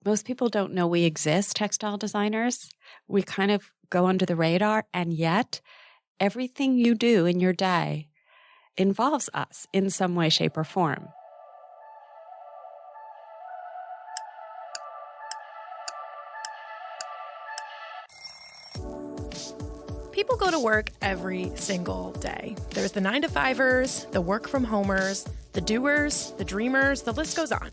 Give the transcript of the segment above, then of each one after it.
Most people don't know we exist, textile designers. We kind of go under the radar, and yet everything you do in your day involves us in some way, shape, or form. People go to work every single day. There's the 9-to-5ers, the work-from-homers, the doers, the dreamers, the list goes on.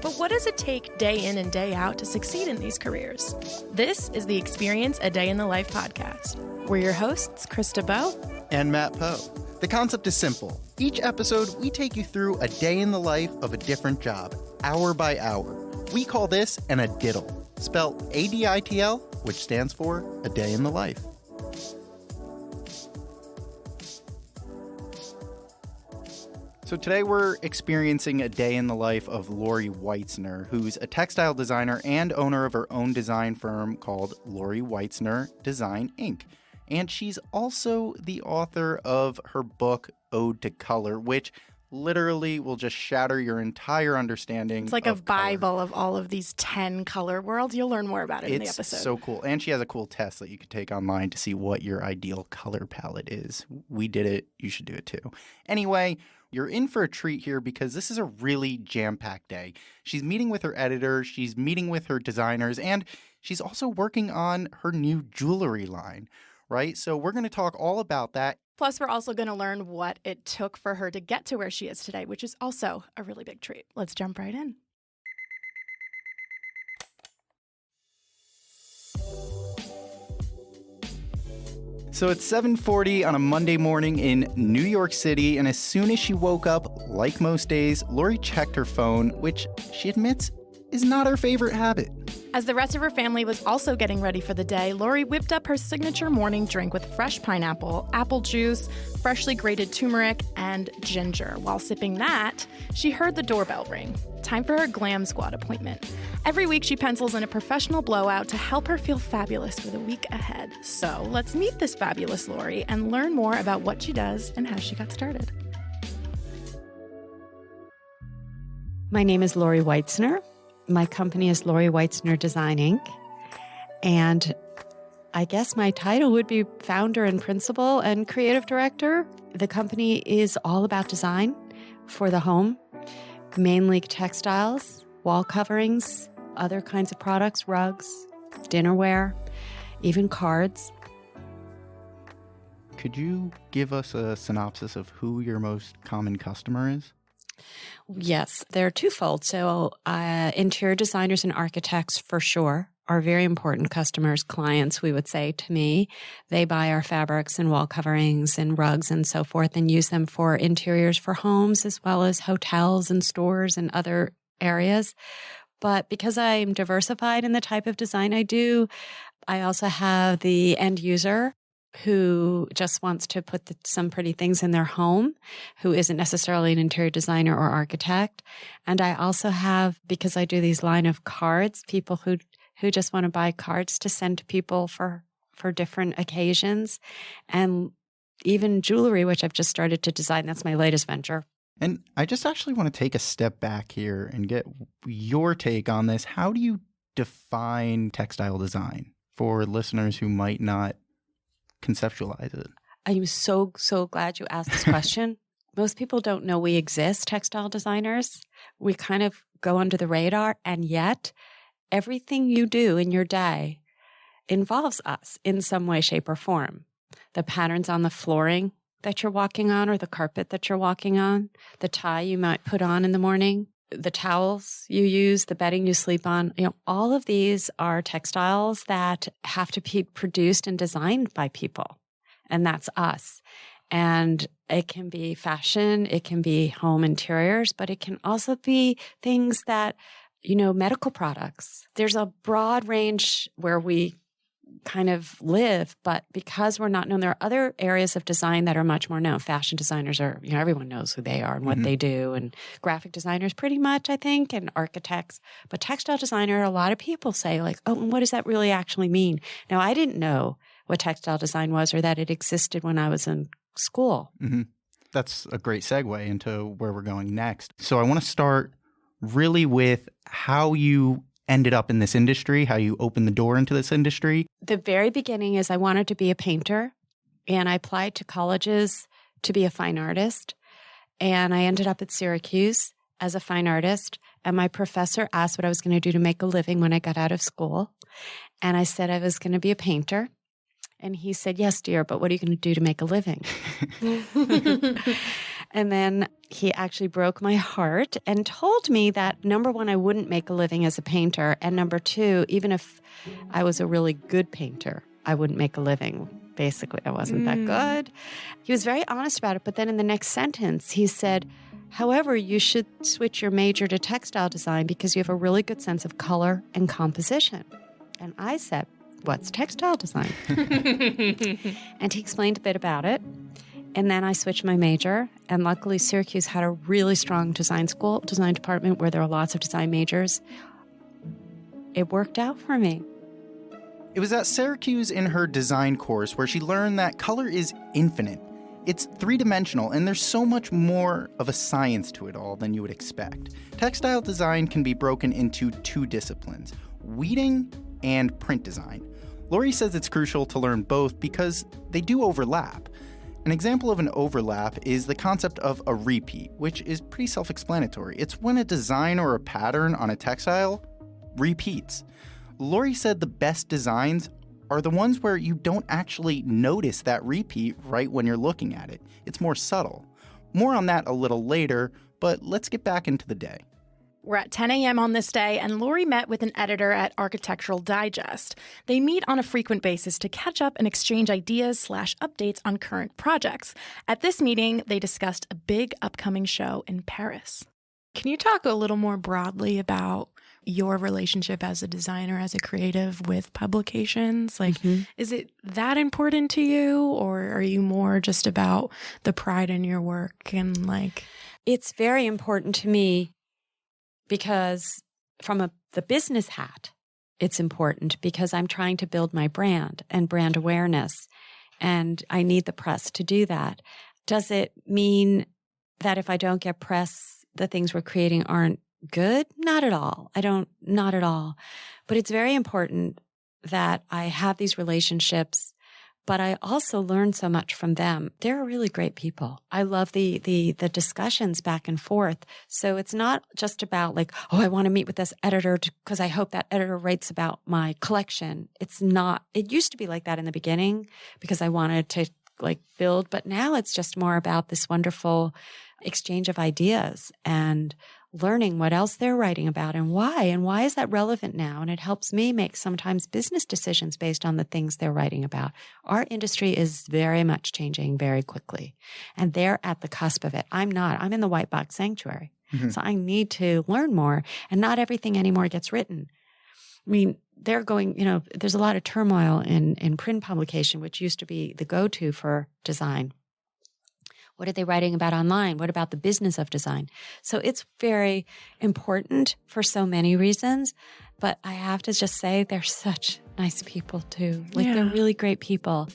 But what does it take day in and day out to succeed in these careers? This is the Experience a Day in the Life podcast. We're your hosts, Krista Bowe and Matt Poe. The concept is simple. Each episode, we take you through a day in the life of a different job, hour by hour. We call this an ADITL, spelled ADITL, which stands for A Day in the Life. So today we're experiencing a day in the life of Lori Weitzner, who's a textile designer and owner of her own design firm called Lori Weitzner Design Inc. And she's also the author of her book, Ode to Color, which literally will just shatter your entire understanding. It's like a Bible of all of these 10 color worlds. You'll learn more about it in the episode. It's so cool. And she has a cool test that you can take online to see what your ideal color palette is. We did it. You should do it too. Anyway, you're in for a treat here because this is a really jam-packed day. She's meeting with her editor, she's meeting with her designers, and she's also working on her new jewelry line, right? So we're going to talk all about that. Plus, we're also going to learn what it took for her to get to where she is today, which is also a really big treat. Let's jump right in. So it's 7:40 on a Monday morning in New York City, and as soon as she woke up, like most days, Lori checked her phone, which she admits is not her favorite habit. As the rest of her family was also getting ready for the day, Lori whipped up her signature morning drink with fresh pineapple, apple juice, freshly grated turmeric, and ginger. While sipping that, she heard the doorbell ring. Time for her Glam Squad appointment. Every week, she pencils in a professional blowout to help her feel fabulous for the week ahead. So let's meet this fabulous Lori and learn more about what she does and how she got started. My name is Lori Weitzner. My company is Lori Weitzner Design Inc. And I guess my title would be founder and principal and creative director. The company is all about design for the home, mainly textiles, wall coverings, other kinds of products, rugs, dinnerware, even cards. Could you give us a synopsis of who your most common customer is? Yes, they're twofold. So interior designers and architects, for sure, are very important customers, clients, we would say to me. They buy our fabrics and wall coverings and rugs and so forth and use them for interiors for homes as well as hotels and stores and other areas. But because I'm diversified in the type of design I do, I also have the end user who just wants to put some pretty things in their home, who isn't necessarily an interior designer or architect. And I also have, because I do these line of cards, people who just want to buy cards to send to people for different occasions, and even jewelry, which I've just started to design. That's my latest venture. And I just actually want to take a step back here and get your take on this. How do you define textile design for listeners who might not conceptualize it? I'm so glad you asked this question. Most people don't know we exist, textile designers. We kind of go under the radar, and yet everything you do in your day involves us in some way, shape, or form. The patterns on the flooring that you're walking on or the carpet that you're walking on, the tie you might put on in the morning, the towels you use, the bedding you sleep on, all of these are textiles that have to be produced and designed by people. And that's us. And it can be fashion, it can be home interiors, but it can also be things that, medical products. There's a broad range where we kind of live, but because we're not known, there are other areas of design that are much more known. Fashion designers are, everyone knows who they are and what they do, and graphic designers pretty much, I think, and architects. But textile designer, a lot of people say like, oh, and what does that really actually mean? Now, I didn't know what textile design was or that it existed when I was in school. Mm-hmm. That's a great segue into where we're going next. So I want to start really with how you ended up in this industry, how you opened the door into this industry? The very beginning is I wanted to be a painter, and I applied to colleges to be a fine artist. And I ended up at Syracuse as a fine artist. And my professor asked what I was going to do to make a living when I got out of school. And I said I was going to be a painter. And he said, yes, dear, but what are you going to do to make a living? And then he actually broke my heart and told me that, number one, I wouldn't make a living as a painter. And number two, even if I was a really good painter, I wouldn't make a living. Basically, I wasn't that good. He was very honest about it. But then in the next sentence, he said, however, you should switch your major to textile design because you have a really good sense of color and composition. And I said, what's textile design? And he explained a bit about it. And then I switched my major. And luckily, Syracuse had a really strong design department where there are lots of design majors. It worked out for me. It was at Syracuse in her design course where she learned that color is infinite. It's three-dimensional, and there's so much more of a science to it all than you would expect. Textile design can be broken into two disciplines, weeding and print design. Lori says it's crucial to learn both because they do overlap. An example of an overlap is the concept of a repeat, which is pretty self-explanatory. It's when a design or a pattern on a textile repeats. Lori said the best designs are the ones where you don't actually notice that repeat right when you're looking at it. It's more subtle. More on that a little later, but let's get back into the day. We're at 10 a.m. on this day, and Lori met with an editor at Architectural Digest. They meet on a frequent basis to catch up and exchange ideas/updates on current projects. At this meeting, they discussed a big upcoming show in Paris. Can you talk a little more broadly about your relationship as a designer, as a creative with publications? Like, is it that important to you, or are you more just about the pride in your work and like... It's very important to me because from the business hat, it's important because I'm trying to build my brand and brand awareness, and I need the press to do that. Does it mean that if I don't get press, the things we're creating aren't good? Not at all. Not at all. But it's very important that I have these relationships, but I also learn so much from them. They're really great people. I love the discussions back and forth. So it's not just about like, oh, I want to meet with this editor because I hope that editor writes about my collection. It's not, it used to be like that in the beginning because I wanted to like build, but now it's just more about this wonderful exchange of ideas and learning what else they're writing about and why is that relevant now? And it helps me make sometimes business decisions based on the things they're writing about. Our industry is very much changing very quickly, and they're at the cusp of it. I'm not. I'm in the white box sanctuary. So I need to learn more, and not everything anymore gets written. I mean, they're going, there's a lot of turmoil in print publication, which used to be the go-to for design. What are they writing about online? What about the business of design? So it's very important for so many reasons, but I have to just say they're such nice people too. They're really great people.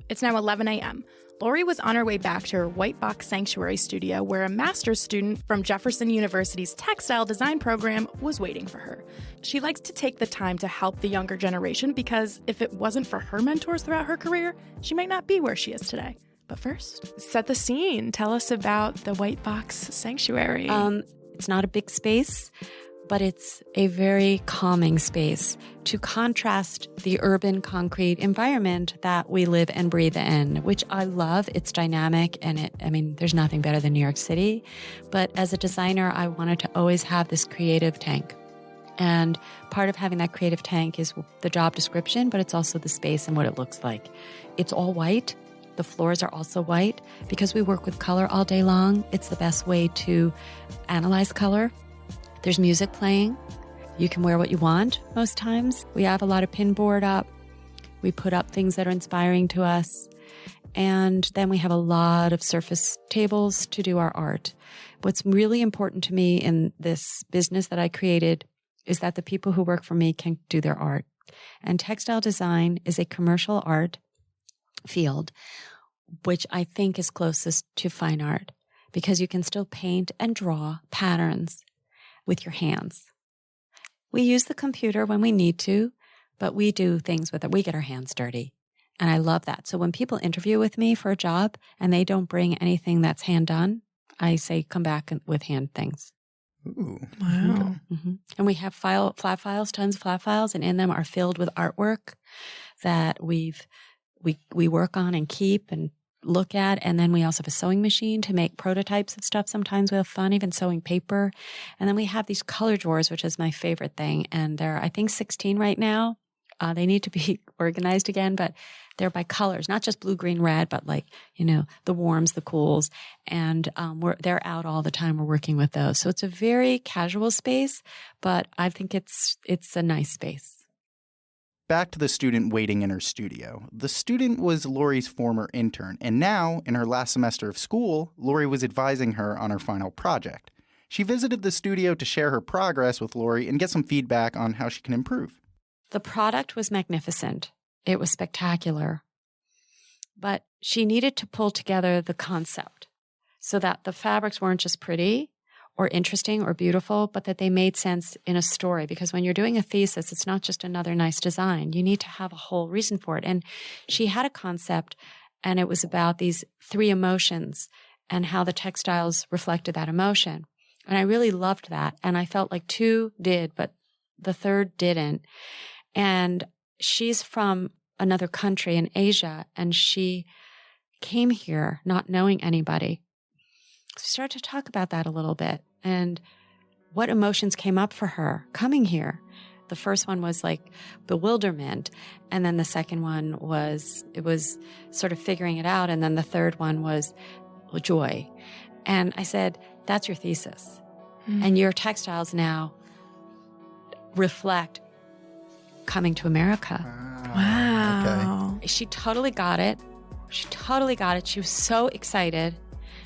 It's now 11 a.m. Lori was on her way back to her White Box Sanctuary studio where a master's student from Jefferson University's textile design program was waiting for her. She likes to take the time to help the younger generation because if it wasn't for her mentors throughout her career, she might not be where she is today. But first, set the scene. Tell us about the White Box Sanctuary. It's not a big space, but it's a very calming space to contrast the urban concrete environment that we live and breathe in, which I love. It's dynamic and there's nothing better than New York City. But as a designer, I wanted to always have this creative tank. And part of having that creative tank is the job description, but it's also the space and what it looks like. It's all white. The floors are also white. Because we work with color all day long, it's the best way to analyze color. There's music playing. You can wear what you want most times. We have a lot of pinboard up. We put up things that are inspiring to us. And then we have a lot of surface tables to do our art. What's really important to me in this business that I created is that the people who work for me can do their art. And textile design is a commercial art field, which I think is closest to fine art because you can still paint and draw patterns with your hands. We use the computer when we need to, but we do things with it. We get our hands dirty. And I love that. So when people interview with me for a job and they don't bring anything that's hand done, I say, come back with hand things. Ooh. Wow. Mm-hmm. And we have flat files, tons of flat files, and in them are filled with artwork that we work on and keep and look at. And then we also have a sewing machine to make prototypes of stuff. Sometimes we have fun, even sewing paper. And then we have these color drawers, which is my favorite thing. And there are, I think, 16 right now. They need to be organized again, but they're by colors, not just blue, green, red, but like, the warms, the cools. And they're out all the time. We're working with those. So it's a very casual space, but I think it's a nice space. Back to the student waiting in her studio. The student was Lori's former intern, and now, in her last semester of school, Lori was advising her on her final project. She visited the studio to share her progress with Lori and get some feedback on how she can improve. The product was magnificent. It was spectacular. But she needed to pull together the concept so that the fabrics weren't just pretty or interesting or beautiful, but that they made sense in a story. Because when you're doing a thesis, it's not just another nice design. You need to have a whole reason for it. And she had a concept, and it was about these 3 emotions and how the textiles reflected that emotion. And I really loved that. And I felt like 2 did, but the 3rd didn't. And she's from another country in Asia, and she came here not knowing anybody. So we started to talk about that a little bit and what emotions came up for her coming here. The first one was like bewilderment. And then the second one was sort of figuring it out. And then the third one was joy. And I said, that's your thesis. Mm-hmm. And your textiles now reflect coming to America. Wow. Okay. She totally got it. She was so excited,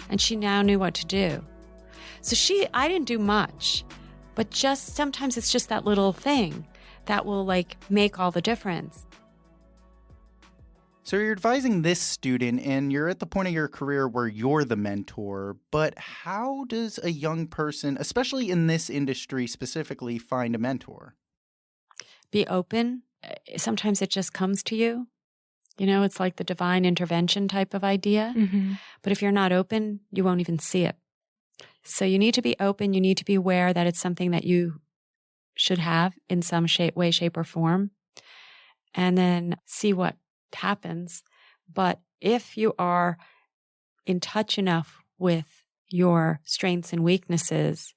and she now knew what to do. So I didn't do much, but just sometimes it's just that little thing that will make all the difference. So you're advising this student, and you're at the point of your career where you're the mentor, but how does a young person, especially in this industry specifically, find a mentor? Be open. Sometimes it just comes to you. It's like the divine intervention type of idea. Mm-hmm. But if you're not open, you won't even see it. So you need to be open. You need to be aware that it's something that you should have in some way, shape, or form. And then see what happens. But if you are in touch enough with your strengths and weaknesses,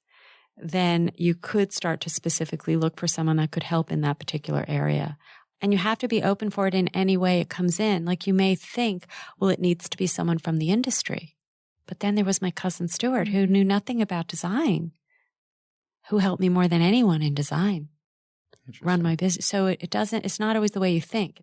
then you could start to specifically look for someone that could help in that particular area. And you have to be open for it in any way it comes in. Like you may think, well, it needs to be someone from the industry. But then there was my cousin Stuart, who knew nothing about design, who helped me more than anyone in design, run my business. So it's not always the way you think.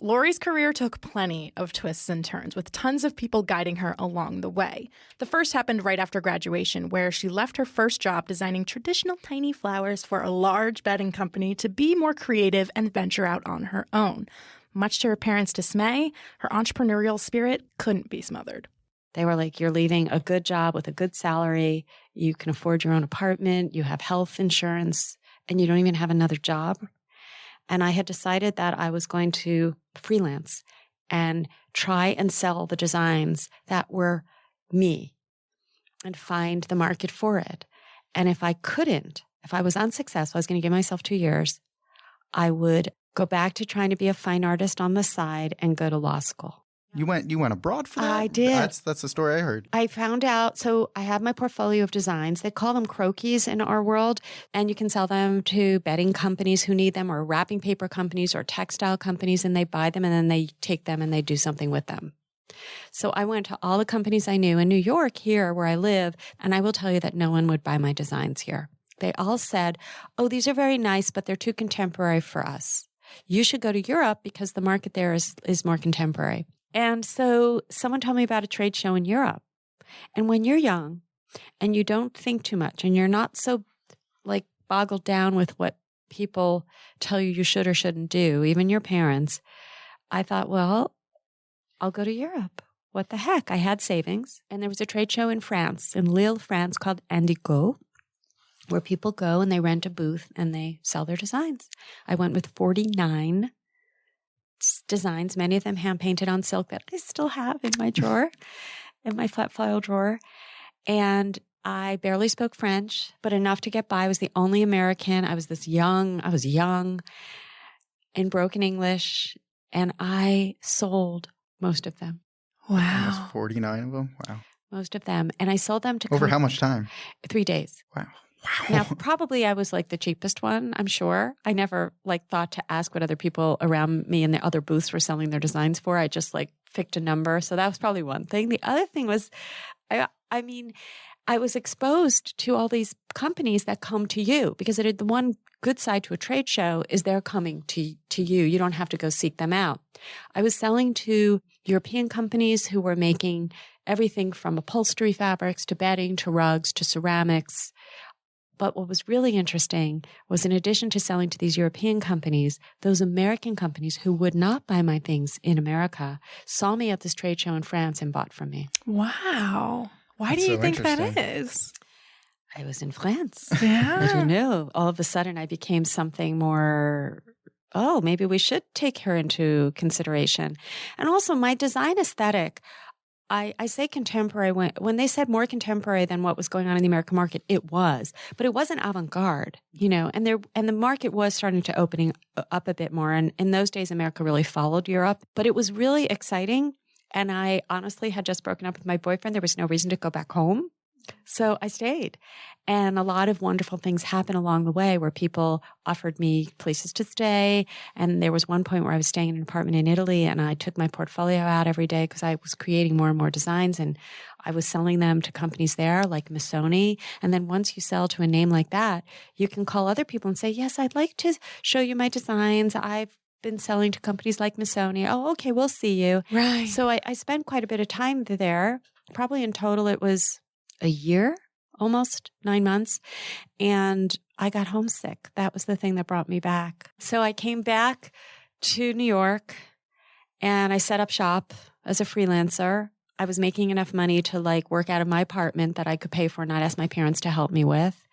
Lori's career took plenty of twists and turns, with tons of people guiding her along the way. The first happened right after graduation, where she left her first job designing traditional tiny flowers for a large bedding company to be more creative and venture out on her own. Much to her parents' dismay, her entrepreneurial spirit couldn't be smothered. They were like, you're leaving a good job with a good salary, you can afford your own apartment, you have health insurance, and you don't even have another job. And I had decided that I was going to freelance and try and sell the designs that were me and find the market for it. And if I was unsuccessful, I was going to give myself 2 years, I would go back to trying to be a fine artist on the side and go to law school. You went abroad for that? I did. That's the story I heard. I found out, so I have my portfolio of designs. They call them croquis in our world, and you can sell them to bedding companies who need them, or wrapping paper companies, or textile companies, and they buy them and then they take them and they do something with them. So I went to all the companies I knew in New York, here where I live, and I will tell you that no one would buy my designs here. They all said, oh, these are very nice, but they're too contemporary for us. You should go to Europe because the market there is more contemporary. And so someone told me about a trade show in Europe. And when you're young and you don't think too much and you're not so boggled down with what people tell you should or shouldn't do, even your parents, I thought, well, I'll go to Europe. What the heck? I had savings. And there was a trade show in France, in Lille, France, called Indigo. where people go and they rent a booth and they sell their designs. I went with 49 designs, many of them hand-painted on silk that I still have in my drawer, in my flat file drawer. And I barely spoke French, but enough to get by. I was the only American. I was young in broken English, and I sold most of them. Wow. Almost 49 of them? Wow. Most of them. And I sold them to Over how much time? 3 days. Wow. Now, probably I was like the cheapest one, I'm sure. I never thought to ask what other people around me in the other booths were selling their designs for. I just picked a number. So that was probably one thing. The other thing was, I was exposed to all these companies that come to you, because the one good side to a trade show is they're coming to you. You don't have to go seek them out. I was selling to European companies who were making everything from upholstery fabrics to bedding to rugs to ceramics. But what was really interesting was, in addition to selling to these European companies, those American companies who would not buy my things in America saw me at this trade show in France and bought from me. Wow. Why That's do you so think that interesting. is? I was in France. Yeah. I don't know. All of a sudden, I became something more, maybe we should take her into consideration. And also my design aesthetic, I say contemporary. When they said more contemporary than what was going on in the American market, it was. But it wasn't avant-garde, and the market was starting to opening up a bit more. And in those days, America really followed Europe. But it was really exciting. And I honestly had just broken up with my boyfriend. There was no reason to go back home. So I stayed. And a lot of wonderful things happened along the way where people offered me places to stay. And there was one point where I was staying in an apartment in Italy, and I took my portfolio out every day because I was creating more and more designs, and I was selling them to companies there like Missoni. And then once you sell to a name like that, you can call other people and say, yes, I'd like to show you my designs. I've been selling to companies like Missoni. Oh, okay, we'll see you. Right. So I spent quite a bit of time there. Probably in total it was a year, almost 9 months. And I got homesick. That was the thing that brought me back. So I came back to New York and I set up shop as a freelancer. I was making enough money to work out of my apartment that I could pay for and not ask my parents to help me with.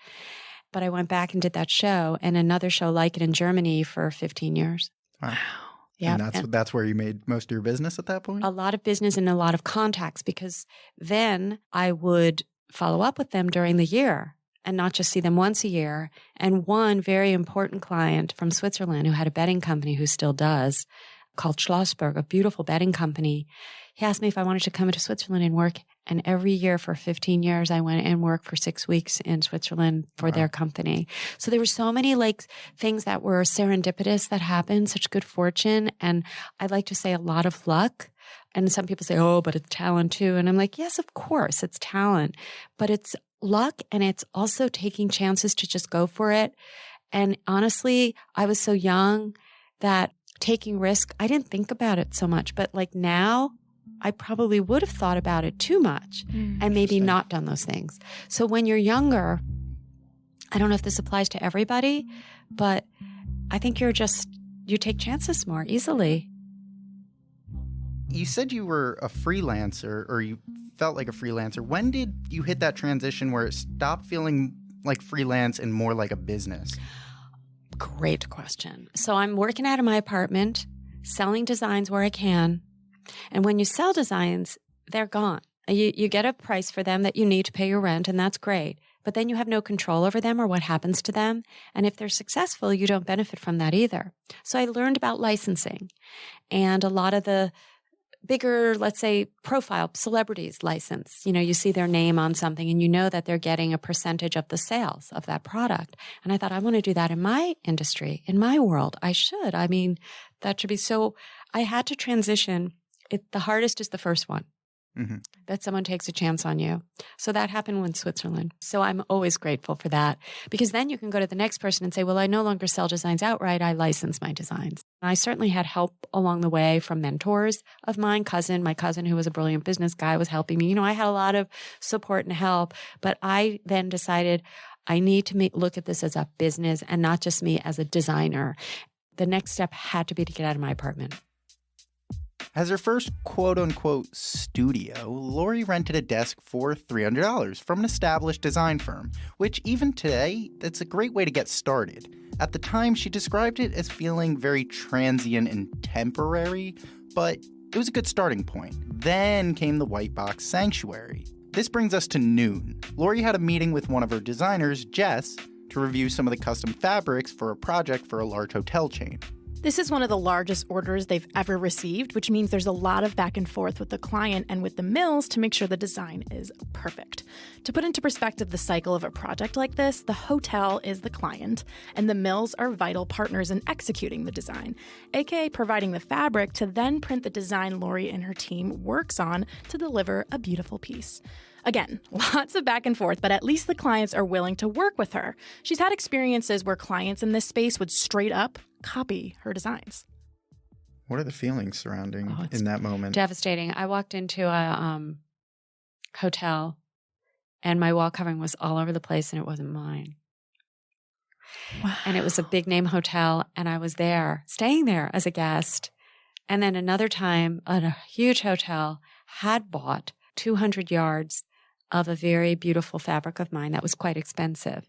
But I went back and did that show and another show like it in Germany for 15 years. Wow. Yeah. And that's where you made most of your business at that point? A lot of business and a lot of contacts, because then I would follow up with them during the year and not just see them once a year. And one very important client from Switzerland who had a bedding company, who still does, called Schlossberg, a beautiful bedding company. He asked me if I wanted to come to Switzerland and work. And every year for 15 years, I went and worked for 6 weeks in Switzerland for their company. So there were so many things that were serendipitous that happened, such good fortune. And I like to say a lot of luck. And some people say, oh, but it's talent too. And I'm like, yes, of course, it's talent. But it's luck, and it's also taking chances to just go for it. And honestly, I was so young that taking risk, I didn't think about it so much. But now, I probably would have thought about it too much and maybe not done those things. So when you're younger, I don't know if this applies to everybody, but I think you take chances more easily. You said you were a freelancer, or you felt like a freelancer. When did you hit that transition where it stopped feeling like freelance and more like a business? Great question. So I'm working out of my apartment, selling designs where I can. And when you sell designs, they're gone. You get a price for them that you need to pay your rent, and that's great. But then you have no control over them or what happens to them. And if they're successful, you don't benefit from that either. So I learned about licensing, and a lot of the bigger, let's say, profile celebrities license. You see their name on something and you know that they're getting a percentage of the sales of that product. And I thought, I want to do that in my industry, in my world. I should. That should be. So I had to transition. The hardest is the first one, that someone takes a chance on you. So that happened in Switzerland. So I'm always grateful for that, because then you can go to the next person and say, well, I no longer sell designs outright. I license my designs. And I certainly had help along the way from mentors of mine. My cousin, who was a brilliant business guy, was helping me. I had a lot of support and help, but I then decided I need to look at this as a business and not just me as a designer. The next step had to be to get out of my apartment. As her first quote-unquote studio, Lori rented a desk for $300 from an established design firm, which even today, that's a great way to get started. At the time, she described it as feeling very transient and temporary, but it was a good starting point. Then came the white box sanctuary. This brings us to noon. Lori had a meeting with one of her designers, Jess, to review some of the custom fabrics for a project for a large hotel chain. This is one of the largest orders they've ever received, which means there's a lot of back and forth with the client and with the mills to make sure the design is perfect. To put into perspective the cycle of a project like this, the hotel is the client, and the mills are vital partners in executing the design, aka providing the fabric to then print the design Lori and her team works on to deliver a beautiful piece. Again, lots of back and forth, but at least the clients are willing to work with her. She's had experiences where clients in this space would straight up copy her designs. What are the feelings surrounding in that moment? Devastating. I walked into a hotel and my wall covering was all over the place and it wasn't mine. Wow. And it was a big name hotel and I was there, staying there as a guest. And then another time, a huge hotel had bought 200 yards of a very beautiful fabric of mine that was quite expensive.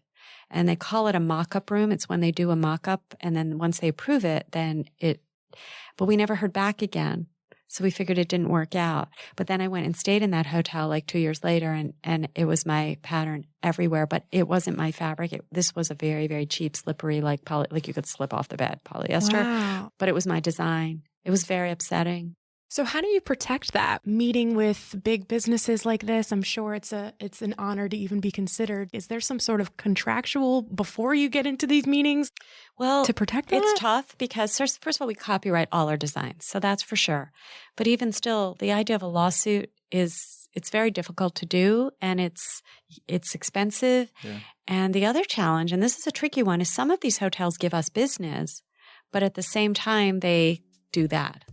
And they call it a mock-up room. It's when they do a mock-up, and then once they approve it, but we never heard back again. So we figured it didn't work out. But then I went and stayed in that hotel like 2 years later, and it was my pattern everywhere, but it wasn't my fabric. This was a very, very cheap, slippery, like you could slip off the bed polyester. Wow. But it was my design. It was very upsetting. So how do you protect that? Meeting with big businesses like this, I'm sure it's an honor to even be considered. Is there some sort of contractual before you get into these meetings to protect that? It's tough because first of all, we copyright all our designs. So that's for sure. But even still, the idea of a lawsuit it's very difficult to do and it's expensive. Yeah. And the other challenge, and this is a tricky one, is some of these hotels give us business, but at the same time, they do that.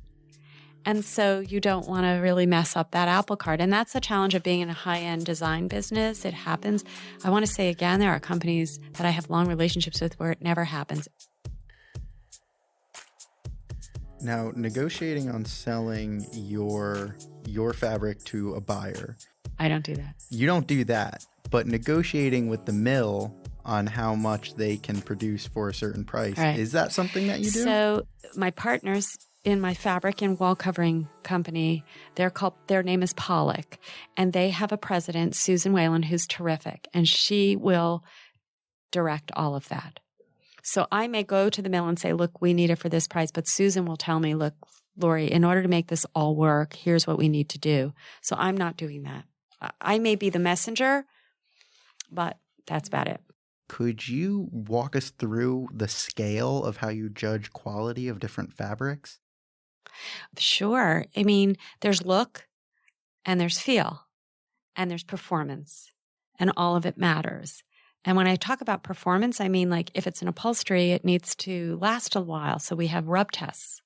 And so you don't want to really mess up that apple cart. And that's the challenge of being in a high-end design business. It happens. I want to say again, there are companies that I have long relationships with where it never happens. Now, negotiating on selling your fabric to a buyer. I don't do that. You don't do that. But negotiating with the mill on how much they can produce for a certain price, right. Is that something that you do? So my partners in my fabric and wall covering company, their name is Pollock, and they have a president, Susan Whalen, who's terrific, and she will direct all of that. So I may go to the mill and say, look, we need it for this price, but Susan will tell me, look, Lori, in order to make this all work, here's what we need to do. So I'm not doing that. I may be the messenger, but that's about it. Could you walk us through the scale of how you judge quality of different fabrics? Sure. I mean, there's look and there's feel and there's performance and all of it matters. And when I talk about performance, I mean, like if it's an upholstery, it needs to last a while. So we have rub tests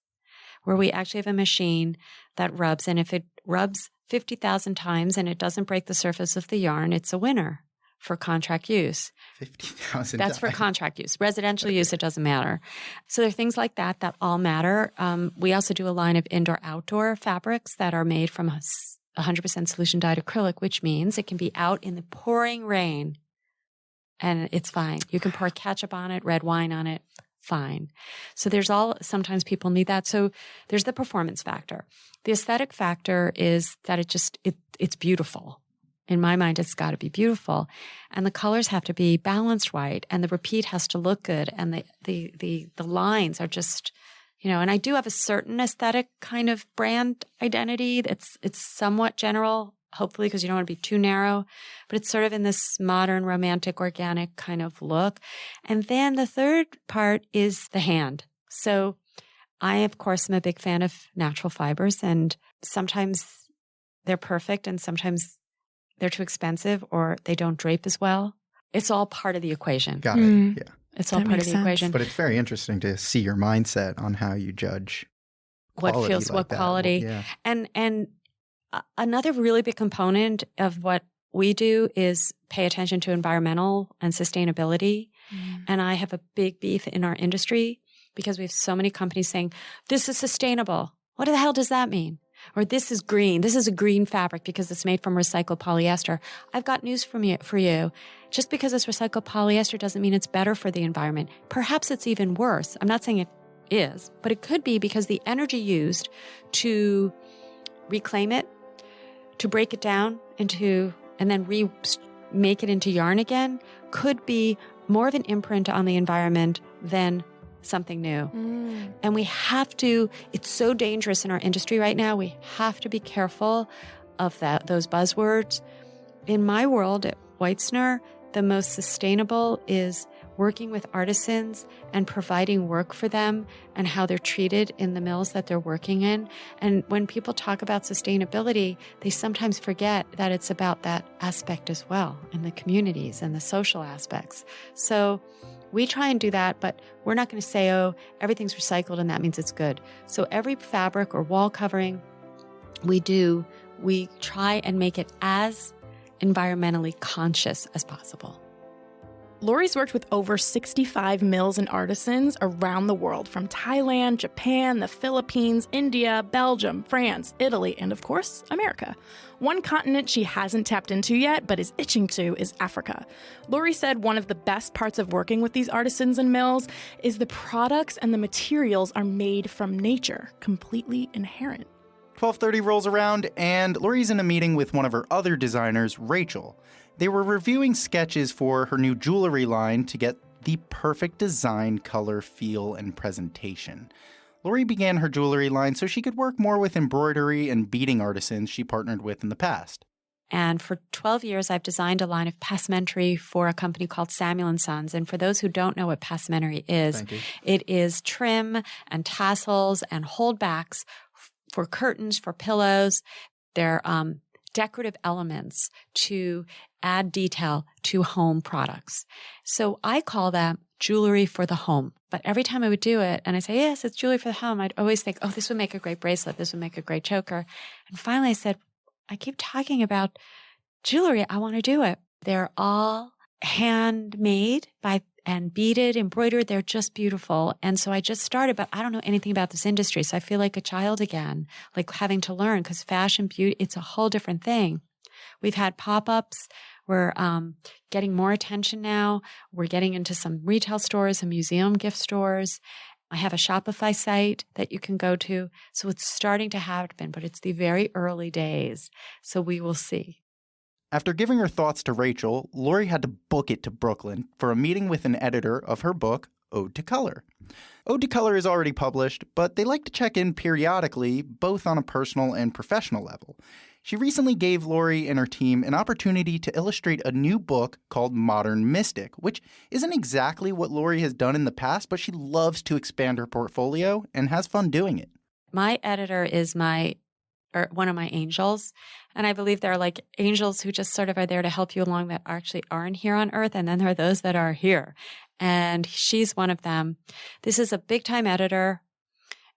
where we actually have a machine that rubs. And if it rubs 50,000 times and it doesn't break the surface of the yarn, it's a winner for contract use. 50,000 That's for contract use. Residential use, it doesn't matter. So there are things like that all matter. We also do a line of indoor-outdoor fabrics that are made from 100% solution dyed acrylic, which means it can be out in the pouring rain and it's fine. You can pour ketchup on it, red wine on it, fine. So sometimes people need that. So there's the performance factor. The aesthetic factor is that it's beautiful. In my mind, it's got to be beautiful. And the colors have to be balanced right. And the repeat has to look good. And the lines are just, and I do have a certain aesthetic kind of brand identity. It's somewhat general, hopefully, because you don't want to be too narrow. But it's sort of in this modern, romantic, organic kind of look. And then the third part is the hand. So I, of course, am a big fan of natural fibers. And sometimes they're perfect and sometimes they're too expensive or they don't drape as well. It's all part of the equation. Got it. Yeah. It's all part of the equation. But it's very interesting to see your mindset on how you judge quality. What feels, like what that. quality. Well, yeah. And another really big component of what we do is pay attention to environmental and sustainability. And I have a big beef in our industry because we have so many companies saying, this is sustainable. What the hell does that mean? Or this is green. This is a green fabric because it's made from recycled polyester. I've got news for you. Just because it's recycled polyester doesn't mean it's better for the environment. Perhaps it's even worse. I'm not saying it is, but it could be because the energy used to reclaim it, to break it down into, and then make it into yarn again, could be more of an imprint on the environment than something new. And we have to, it's so dangerous in our industry right now. We have to be careful of those buzzwords. In my world at Weitzner, the most sustainable is working with artisans and providing work for them and how they're treated in the mills that they're working in. And when people talk about sustainability, they sometimes forget that it's about that aspect as well, and the communities and the social aspects. So we try and do that, but we're not going to say, oh, everything's recycled and that means it's good. So every fabric or wall covering we try and make it as environmentally conscious as possible. Lori's worked with over 65 mills and artisans around the world, from Thailand, Japan, the Philippines, India, Belgium, France, Italy, and of course, America. One continent she hasn't tapped into yet, but is itching to, is Africa. Lori said one of the best parts of working with these artisans and mills is the products and the materials are made from nature, completely inherent. 12:30 rolls around, and Lori's in a meeting with one of her other designers, Rachel. They were reviewing sketches for her new jewelry line to get the perfect design, color, feel, and presentation. Lori began her jewelry line so she could work more with embroidery and beading artisans she partnered with in the past. And for 12 years, I've designed a line of passementerie for a company called Samuel & Sons. And for those who don't know what passementerie is, it is trim and tassels and holdbacks for curtains, for pillows. They're decorative elements to add detail to home products. So I call them jewelry for the home. But every time I would do it and I say, yes, it's jewelry for the home, I'd always think, oh, this would make a great bracelet. This would make a great choker. And finally I said, I keep talking about jewelry. I want to do it. They're all handmade and beaded, embroidered. They're just beautiful. And so I just started, but I don't know anything about this industry. So I feel like a child again, like having to learn, because fashion, beauty, it's a whole different thing. We've had pop-ups. We're getting more attention now. We're getting into some retail stores and museum gift stores. I have a Shopify site that you can go to. So it's starting to happen, but it's the very early days. So we will see. After giving her thoughts to Rachel, Lori had to book it to Brooklyn for a meeting with an editor of her book, Ode to Color. Ode to Color is already published, but they like to check in periodically, both on a personal and professional level. She recently gave Lori and her team an opportunity to illustrate a new book called Modern Mystic, which isn't exactly what Lori has done in the past, but she loves to expand her portfolio and has fun doing it. My editor is one of my angels. And I believe there are like angels who just sort of are there to help you along that actually aren't here on earth. And then there are those that are here. And she's one of them. This is a big time editor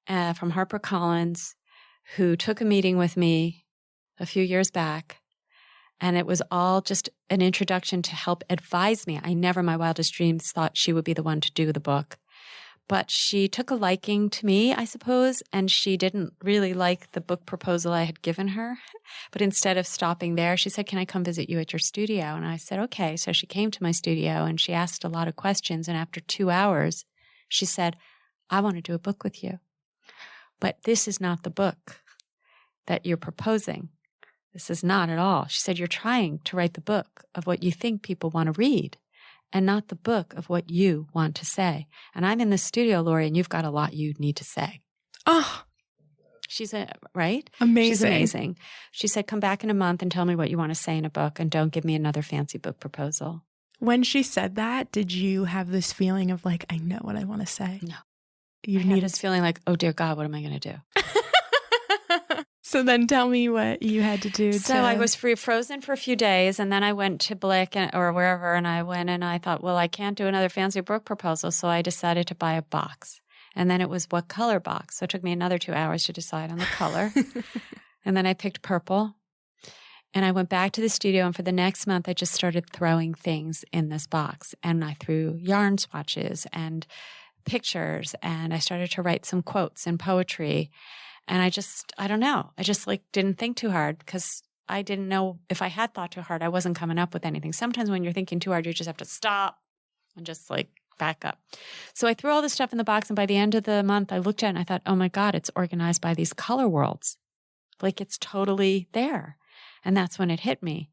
from HarperCollins who took a meeting with me a few years back. And it was all just an introduction to help advise me. I never in my wildest dreams thought she would be the one to do the book. But she took a liking to me, I suppose, and she didn't really like the book proposal I had given her. But instead of stopping there, she said, can I come visit you at your studio? And I said, okay. So she came to my studio and she asked a lot of questions. And after 2 hours, she said, I want to do a book with you. But this is not the book that you're proposing. This is not at all. She said, you're trying to write the book of what you think people want to read, and not the book of what you want to say. And I'm in the studio, Lori, and you've got a lot you need to say. Oh, she's right? Amazing. She's amazing. She said, come back in a month and tell me what you want to say in a book, and don't give me another fancy book proposal. When she said that, did you have this feeling of like, I know what I want to say? No. You I had this feeling like, oh dear God, what am I going to do? So then tell me what you had to do. So I was frozen for a few days, and then I went to Blick or wherever, and I went and I thought, well, I can't do another fancy book proposal, so I decided to buy a box. And then it was what color box. So it took me another 2 hours to decide on the color. And then I picked purple. And I went back to the studio, and for the next month, I just started throwing things in this box. And I threw yarn swatches and pictures, and I started to write some quotes and poetry. And I don't know. I just like didn't think too hard because I didn't know if I had thought too hard, I wasn't coming up with anything. Sometimes when you're thinking too hard, you just have to stop and just like back up. So I threw all this stuff in the box. And by the end of the month, I looked at it and I thought, oh my God, it's organized by these color worlds. Like it's totally there. And that's when it hit me.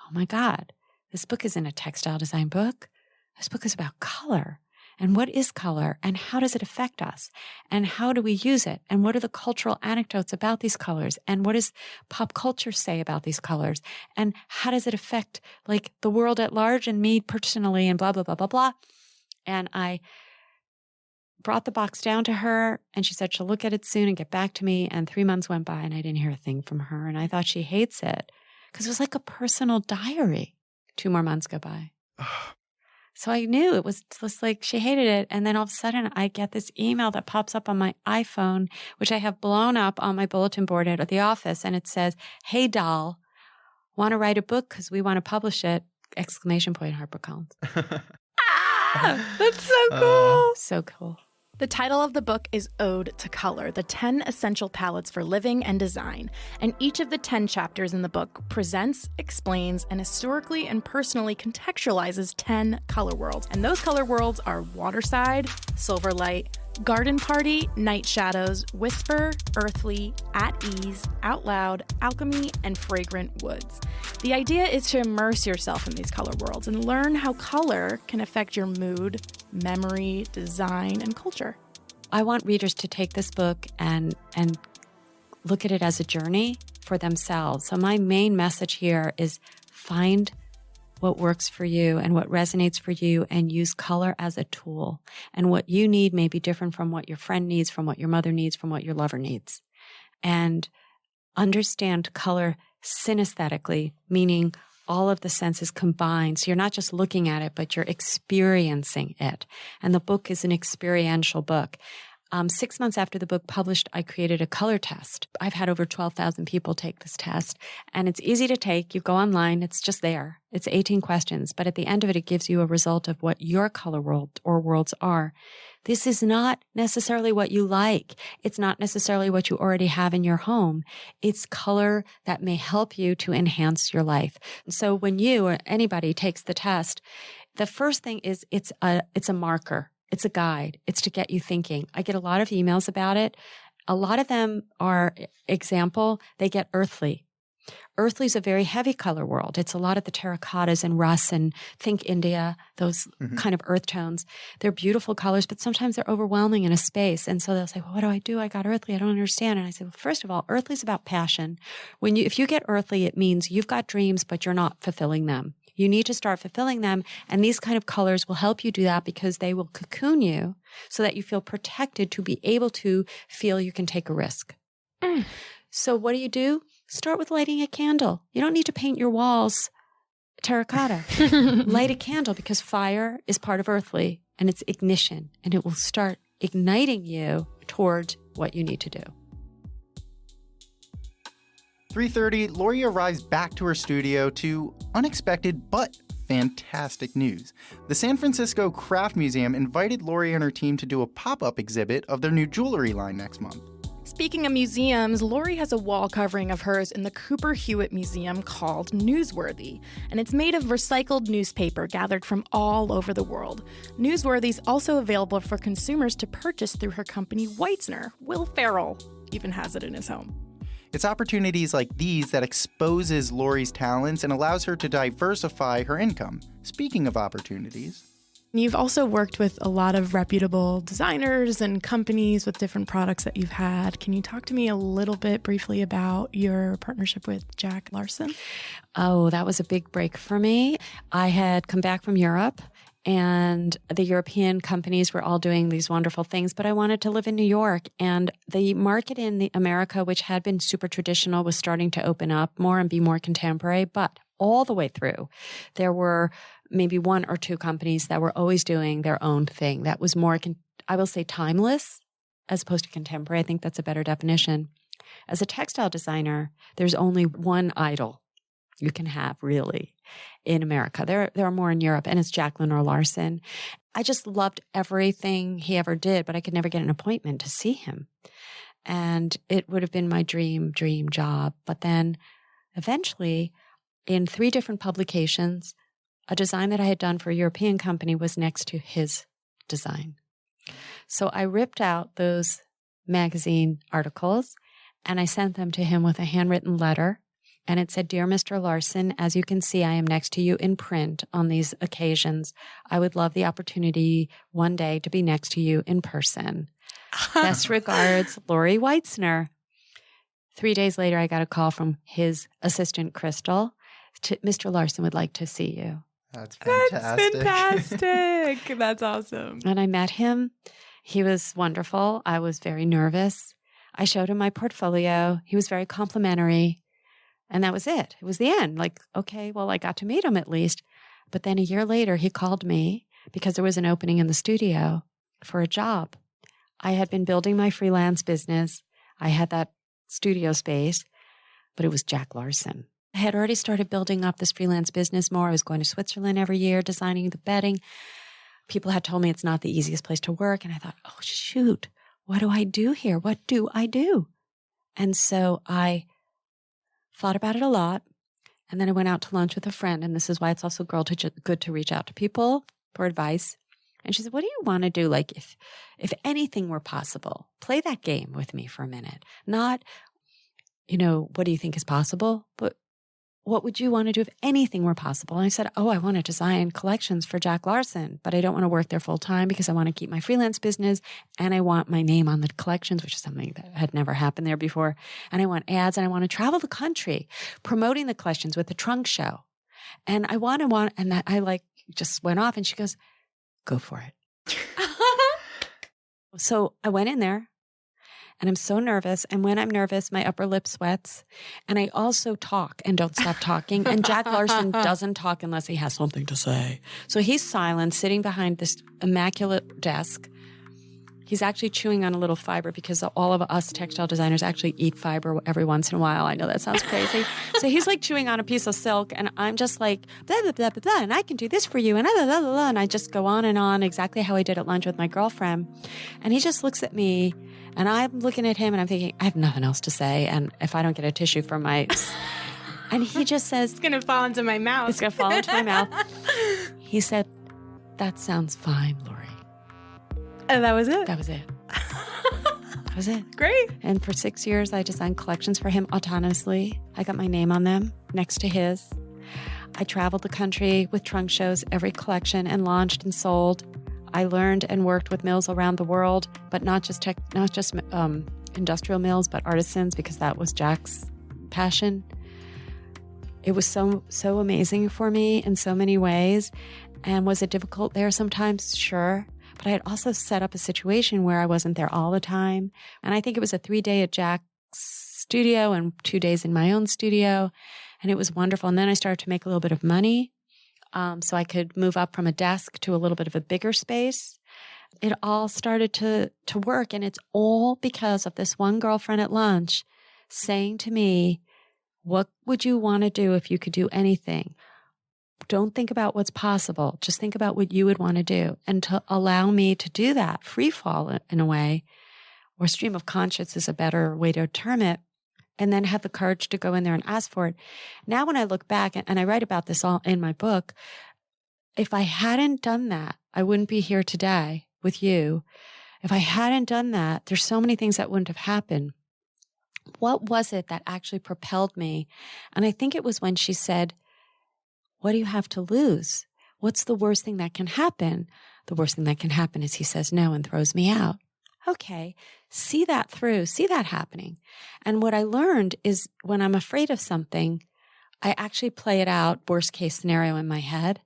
Oh my God, this book isn't a textile design book. This book is about color. And what is color? And how does it affect us? And how do we use it? And what are the cultural anecdotes about these colors? And what does pop culture say about these colors? And how does it affect like the world at large and me personally and blah, blah, blah, blah, blah. And I brought the box down to her and she said she'll look at it soon and get back to me. And 3 months went by and I didn't hear a thing from her. And I thought she hates it because it was like a personal diary. 2 more months go by. So I knew it was just like she hated it. And then all of a sudden I get this email that pops up on my iPhone, which I have blown up on my bulletin board at the office. And it says, hey, doll, want to write a book because we want to publish it, ! HarperCollins. That's so cool. So cool. The title of the book is Ode to Color, the 10 Essential Palettes for Living and Design. And each of the 10 chapters in the book presents, explains, and historically and personally contextualizes 10 color worlds. And those color worlds are Waterside, Silverlight, Garden Party, Night Shadows, Whisper, Earthly, At Ease, Out Loud, Alchemy, and Fragrant Woods. The idea is to immerse yourself in these color worlds and learn how color can affect your mood, memory, design, and culture. I want readers to take this book and look at it as a journey for themselves. So my main message here is find what works for you and what resonates for you and use color as a tool. And what you need may be different from what your friend needs, from what your mother needs, from what your lover needs. And understand color synesthetically, meaning all of the senses combined. So you're not just looking at it, but you're experiencing it. And the book is an experiential book. 6 months after the book published, I created a color test. I've had over 12,000 people take this test, and it's easy to take. You go online, it's just there. It's 18 questions, but at the end of it, it gives you a result of what your color world or worlds are. This is not necessarily what you like. It's not necessarily what you already have in your home. It's color that may help you to enhance your life. So when you or anybody takes the test, the first thing is it's a marker. It's a guide. It's to get you thinking. I get a lot of emails about it. A lot of them are, example, they get earthly. Earthly is a very heavy color world. It's a lot of the terracottas and rusts and think India, those kind of earth tones. They're beautiful colors, but sometimes they're overwhelming in a space. And so they'll say, well, what do I do? I got earthly. I don't understand. And I say, well, first of all, earthly is about passion. If you get earthly, it means you've got dreams, but you're not fulfilling them. You need to start fulfilling them. And these kind of colors will help you do that because they will cocoon you so that you feel protected to be able to feel you can take a risk. So what do? Start with lighting a candle. You don't need to paint your walls terracotta. Light a candle because fire is part of earthly and it's ignition and it will start igniting you toward what you need to do. 3:30, Lori arrives back to her studio to unexpected but fantastic news. The San Francisco Craft Museum invited Lori and her team to do a pop-up exhibit of their new jewelry line next month. Speaking of museums, Lori has a wall covering of hers in the Cooper Hewitt Museum called Newsworthy, and it's made of recycled newspaper gathered from all over the world. Newsworthy is also available for consumers to purchase through her company Weitzner. Will Ferrell even has it in his home. It's opportunities like these that exposes Lori's talents and allows her to diversify her income. Speaking of opportunities, you've also worked with a lot of reputable designers and companies with different products that you've had. Can you talk to me a little bit briefly about your partnership with Jack Larson? Oh, that was a big break for me. I had come back from Europe and the European companies were all doing these wonderful things, but I wanted to live in New York. And the market in America, which had been super traditional, was starting to open up more and be more contemporary. But all the way through, there were maybe 1 or 2 companies that were always doing their own thing. That was more, I will say, timeless as opposed to contemporary. I think that's a better definition. As a textile designer, there's only one idol you can have, really, in America. There are more in Europe, and it's Jack Larson. I just loved everything he ever did, but I could never get an appointment to see him. And it would have been my dream job. But then eventually, in 3 different publications, a design that I had done for a European company was next to his design. So I ripped out those magazine articles and I sent them to him with a handwritten letter. And it said, "Dear Mr. Larson, as you can see, I am next to you in print on these occasions. I would love the opportunity one day to be next to you in person. Best regards, Lori Weitzner." 3 days later, I got a call from his assistant, Crystal. "Mr. Larson would like to see you." That's fantastic. That's fantastic. That's awesome. And I met him. He was wonderful. I was very nervous. I showed him my portfolio. He was very complimentary. And that was it. It was the end. Like, okay, well, I got to meet him at least. But then a year later, he called me because there was an opening in the studio for a job. I had been building my freelance business. I had that studio space, but it was Jack Larson. I had already started building up this freelance business more. I was going to Switzerland every year, designing the bedding. People had told me it's not the easiest place to work. And I thought, oh, shoot, what do I do here? What do I do? And so I thought about it a lot. And then I went out to lunch with a friend. And this is why it's also good to reach out to people for advice. And she said, "What do you want to do? Like if anything were possible, play that game with me for a minute. Not, what do you think is possible? But what would you want to do if anything were possible?" And I said, "Oh, I want to design collections for Jack Larson, but I don't want to work there full time because I want to keep my freelance business and I want my name on the collections," which is something that had never happened there before. "And I want ads and I want to travel the country promoting the collections with the trunk show. And I want," and that I just went off and she goes, "Go for it." So I went in there. And I'm so nervous. And when I'm nervous, my upper lip sweats. And I also talk and don't stop talking. And Jack Larson doesn't talk unless he has something to say. So he's silent, sitting behind this immaculate desk. He's actually chewing on a little fiber because all of us textile designers actually eat fiber every once in a while. I know that sounds crazy. So he's like chewing on a piece of silk. And I'm just like, blah, blah, blah, blah, blah, and I can do this for you. And blah, blah, blah, blah. And I just go on and on exactly how I did at lunch with my girlfriend. And he just looks at me. And I'm looking at him and I'm thinking, I have nothing else to say. And if I don't get a tissue from my... And he just says... It's going to fall into my mouth. It's going to fall into my mouth. He said, "That sounds fine, Lori." And that was it? That was it. That was it. Great. And for 6 years, I designed collections for him autonomously. I got my name on them next to his. I traveled the country with trunk shows, every collection, and launched and sold. I learned and worked with mills around the world, but not just industrial mills, but artisans, because that was Jack's passion. It was so amazing for me in so many ways. And was it difficult there sometimes? Sure. But I had also set up a situation where I wasn't there all the time. And I think it was a 3-day at Jack's studio and 2 days in my own studio. And it was wonderful. And then I started to make a little bit of money. So I could move up from a desk to a little bit of a bigger space. It all started to work. And it's all because of this one girlfriend at lunch saying to me, "What would you want to do if you could do anything? Don't think about what's possible. Just think about what you would want to do." And to allow me to do that, freefall in a way, or stream of conscience is a better way to term it, and then have the courage to go in there and ask for it. Now, when I look back, and I write about this all in my book, if I hadn't done that, I wouldn't be here today with you. If I hadn't done that, there's so many things that wouldn't have happened. What was it that actually propelled me? And I think it was when she said, "What do you have to lose? What's the worst thing that can happen?" The worst thing that can happen is he says no and throws me out. Okay, see that through, see that happening. And what I learned is when I'm afraid of something, I actually play it out, worst case scenario in my head,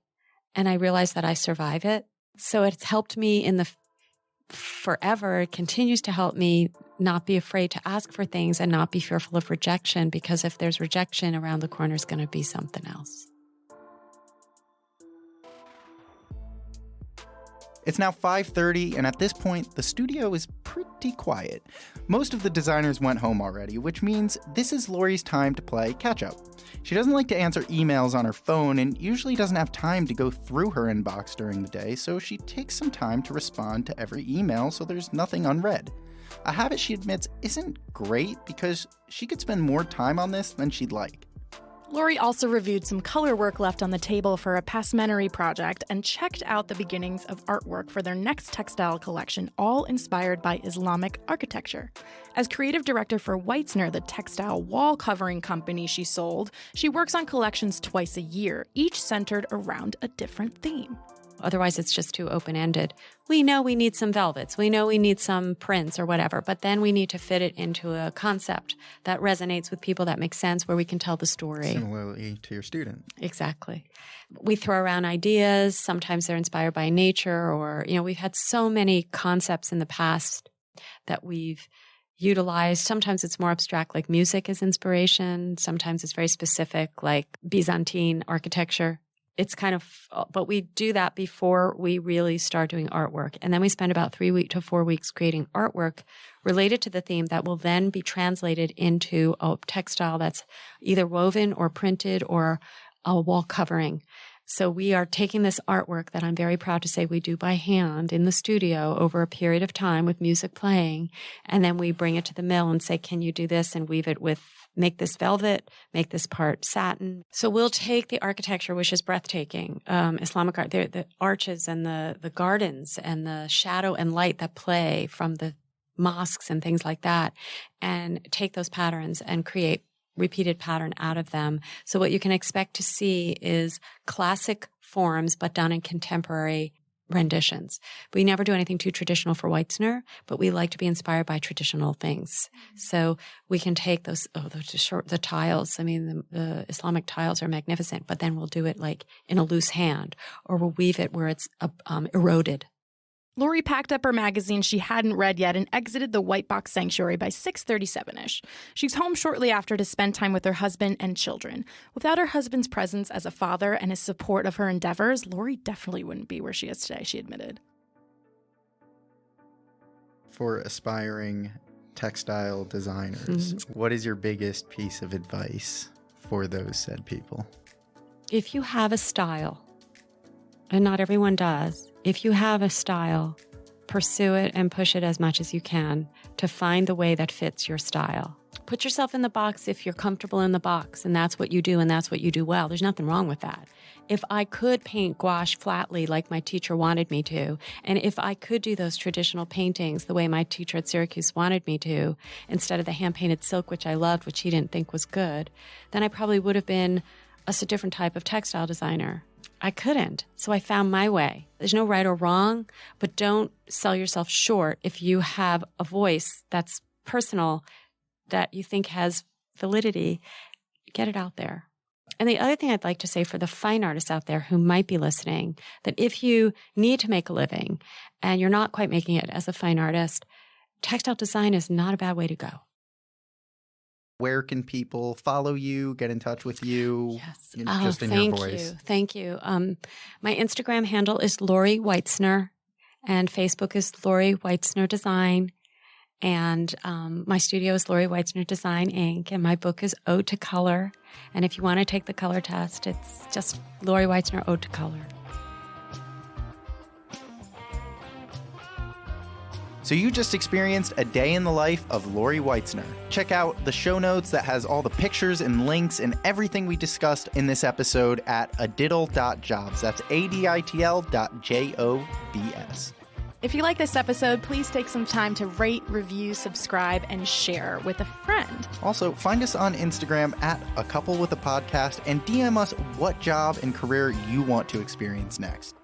and I realize that I survive it. So it's helped me in the forever. It continues to help me not be afraid to ask for things and not be fearful of rejection, because if there's rejection around the corner, it's going to be something else. It's now 5:30, and at this point, the studio is pretty quiet. Most of the designers went home already, which means this is Lori's time to play catch-up. She doesn't like to answer emails on her phone and usually doesn't have time to go through her inbox during the day, so she takes some time to respond to every email so there's nothing unread. A habit she admits isn't great because she could spend more time on this than she'd like. Lori also reviewed some color work left on the table for a Passementerie project and checked out the beginnings of artwork for their next textile collection, all inspired by Islamic architecture. As creative director for Weitzner, the textile wall covering company she sold, she works on collections twice a year, each centered around a different theme. Otherwise, it's just too open-ended. We know we need some velvets. We know we need some prints or whatever, but then we need to fit it into a concept that resonates with people, that makes sense, where we can tell the story. Similarly to your student. Exactly. We throw around ideas. Sometimes they're inspired by nature or, we've had so many concepts in the past that we've utilized. Sometimes it's more abstract, like music as inspiration. Sometimes it's very specific, like Byzantine architecture. It's kind of, but we do that before we really start doing artwork. And then we spend about 3 to 4 weeks creating artwork related to the theme that will then be translated into a textile that's either woven or printed or a wall covering. So we are taking this artwork that I'm very proud to say we do by hand in the studio over a period of time with music playing. And then we bring it to the mill and say, can you do this and weave it with, make this velvet, make this part satin. So we'll take the architecture, which is breathtaking, Islamic art, the arches and the gardens and the shadow and light that play from the mosques and things like that, and take those patterns and create repeated pattern out of them. So what you can expect to see is classic forms, but done in contemporary renditions. We never do anything too traditional for Weitzner, but we like to be inspired by traditional things. So we can take the tiles. I mean, the Islamic tiles are magnificent, but then we'll do it like in a loose hand, or we'll weave it where it's eroded. Lori packed up her magazine she hadn't read yet and exited the White Box Sanctuary by 6:37-ish. She's home shortly after to spend time with her husband and children. Without her husband's presence as a father and his support of her endeavors, Lori definitely wouldn't be where she is today, she admitted. For aspiring textile designers, what is your biggest piece of advice for those said people? If you have a style, and not everyone does, if you have a style, pursue it and push it as much as you can to find the way that fits your style. Put yourself in the box if you're comfortable in the box, and that's what you do, and that's what you do well. There's nothing wrong with that. If I could paint gouache flatly like my teacher wanted me to, and if I could do those traditional paintings the way my teacher at Syracuse wanted me to, instead of the hand-painted silk, which I loved, which he didn't think was good, then I probably would have been a different type of textile designer. I couldn't, so I found my way. There's no right or wrong, but don't sell yourself short if you have a voice that's personal, that you think has validity. Get it out there. And the other thing I'd like to say for the fine artists out there who might be listening, that if you need to make a living and you're not quite making it as a fine artist, textile design is not a bad way to go. Where can people follow you, get in touch with you? Yes. Just in your voice. Thank you. My Instagram handle is Lori Weitzner, and Facebook is Lori Weitzner Design. And my studio is Lori Weitzner Design Inc. And my book is Ode to Color. And if you want to take the color test, it's just Lori Weitzner Ode to Color. So you just experienced a day in the life of Lori Weitzner. Check out the show notes that has all the pictures and links and everything we discussed in this episode at aditl.jobs. That's aditl.jobs. If you like this episode, please take some time to rate, review, subscribe, and share with a friend. Also, find us on Instagram at A Couple With a Podcast and DM us what job and career you want to experience next.